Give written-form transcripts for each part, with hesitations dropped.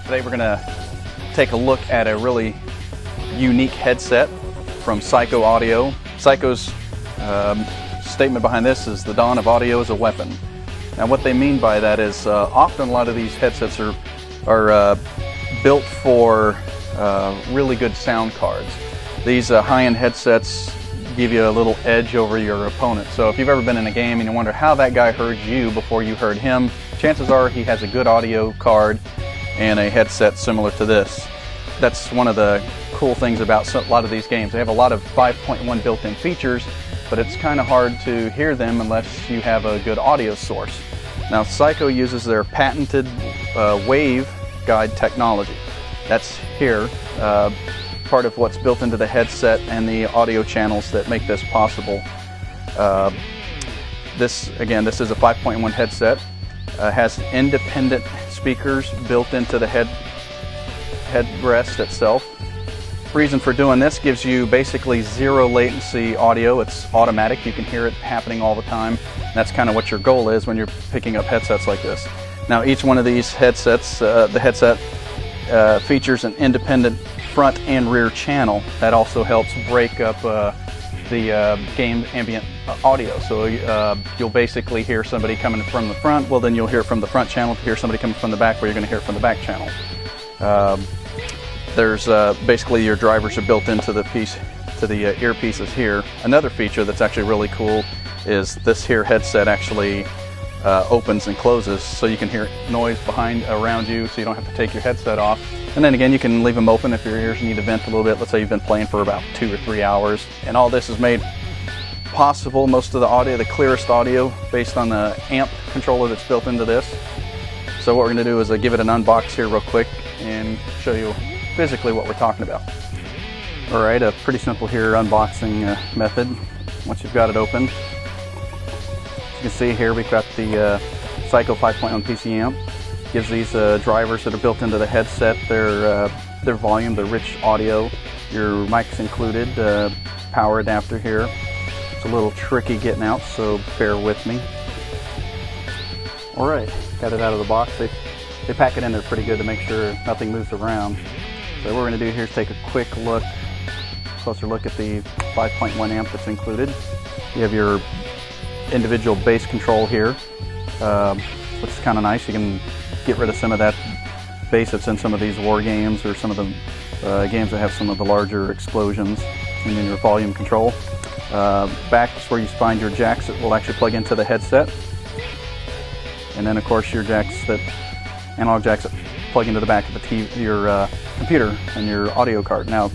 Today we're going to take a look at a really unique headset from Psyko Audio. Psyko's statement behind this is the dawn of audio as a weapon. Now what they mean by that is often a lot of these headsets are built for really good sound cards. These high-end headsets give you a little edge over your opponent. So if you've ever been in a game and you wonder how that guy heard you before you heard him, chances are he has a good audio card and a headset similar to this. That's one of the cool things about a lot of these games. They have a lot of 5.1 built-in features, but it's kind of hard to hear them unless you have a good audio source. Now Psyko uses their patented waveguide technology. That's here, part of what's built into the headset and the audio channels that make this possible. This is a 5.1 headset. Has independent speakers built into the headrest itself. Reason for doing this, gives you basically zero latency audio. It's automatic. You can hear it happening all the time. That's kind of what your goal is when you're picking up headsets like this. Now each one of these headsets, the headset features an independent front and rear channel that also helps break up the game ambient audio. So you'll basically hear somebody coming from the front, well then you'll hear it from the front channel. To hear somebody coming from the back, where you're going to hear it from the back channel. There's basically your drivers are built into the earpieces here. Another feature that's actually really cool is this here headset actually opens and closes, so you can hear noise around you, so you don't have to take your headset off. And then again, you can leave them open if your ears need to vent a little bit. Let's say you've been playing for about 2 or 3 hours. And all this is made possible, most of the audio, the clearest audio, based on the amp controller that's built into this. So what we're going to do is give it an unbox here real quick and show you physically what we're talking about. Alright, a pretty simple here unboxing method. Once you've got it open, you can see here we've got the Psyko 5.1 PC amp. Gives these drivers that are built into the headset their volume, their rich audio. Your mic's included, power adapter here. It's a little tricky getting out, so bear with me. Alright, got it out of the box. They pack it in there pretty good to make sure nothing moves around. So what we're going to do here is take a quick look, closer look at the 5.1 amp that's included. You have your individual bass control here, which is kind of nice. You can get rid of some of that bass that's in some of these war games or some of the games that have some of the larger explosions. And then your volume control. Back is where you find your jacks that will actually plug into the headset. And then of course your analog jacks that plug into the back of your computer and your audio card. Now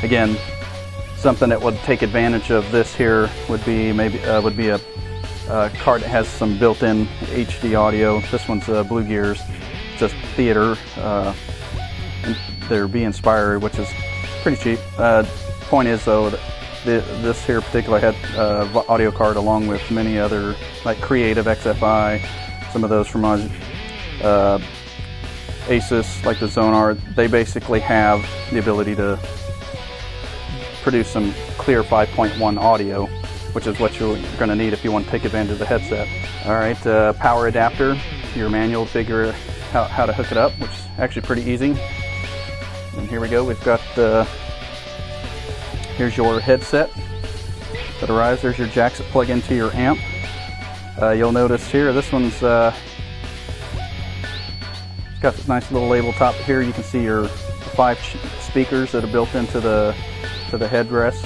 again, something that would take advantage of this here would be a card that has some built-in HD audio. This one's Blue Gears. It's a theater. They're Be-Inspired, which is pretty cheap. Point is though, that this here particular audio card, along with many other like Creative XFI, some of those from Asus, like the Zonar, they basically have the ability to produce some clear 5.1 audio, which is what you're going to need if you want to take advantage of the headset. Alright, power adapter, your manual, figure how to hook it up, which is actually pretty easy. And here we go, we've got here's your headset that arrives. There's your jacks that plug into your amp. You'll notice here, this one's it's got this nice little label top here. You can see your 5 speakers that are built into the headrest.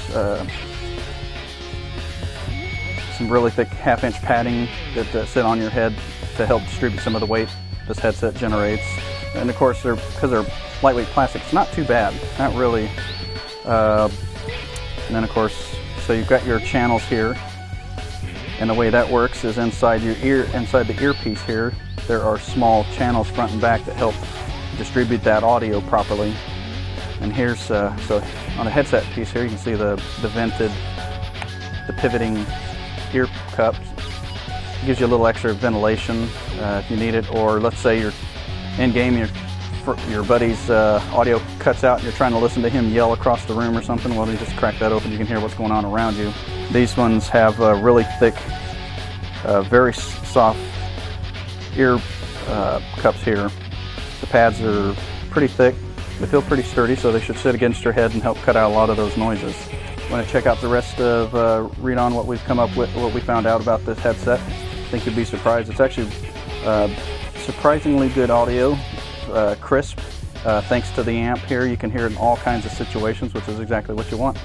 Some really thick 1/2-inch padding that sit on your head to help distribute some of the weight this headset generates. And of course, because they're lightweight plastic, it's not too bad, not really. And then of course, so you've got your channels here, and the way that works is inside the earpiece here, there are small channels front and back that help distribute that audio properly. And here's so on the headset piece here, you can see the vented, the pivoting ear cups. It gives you a little extra ventilation if you need it, or let's say you're in game, your buddy's audio cuts out and you're trying to listen to him yell across the room or something. Well, you just crack that open, you can hear what's going on around you. These ones have really thick, very soft ear cups here. The pads are pretty thick. They feel pretty sturdy, so they should sit against your head and help cut out a lot of those noises. Want to check out the rest of, read on what we've come up with, what we found out about this headset. I think you'd be surprised. It's actually surprisingly good audio, crisp. Thanks to the amp here, you can hear it in all kinds of situations, which is exactly what you want.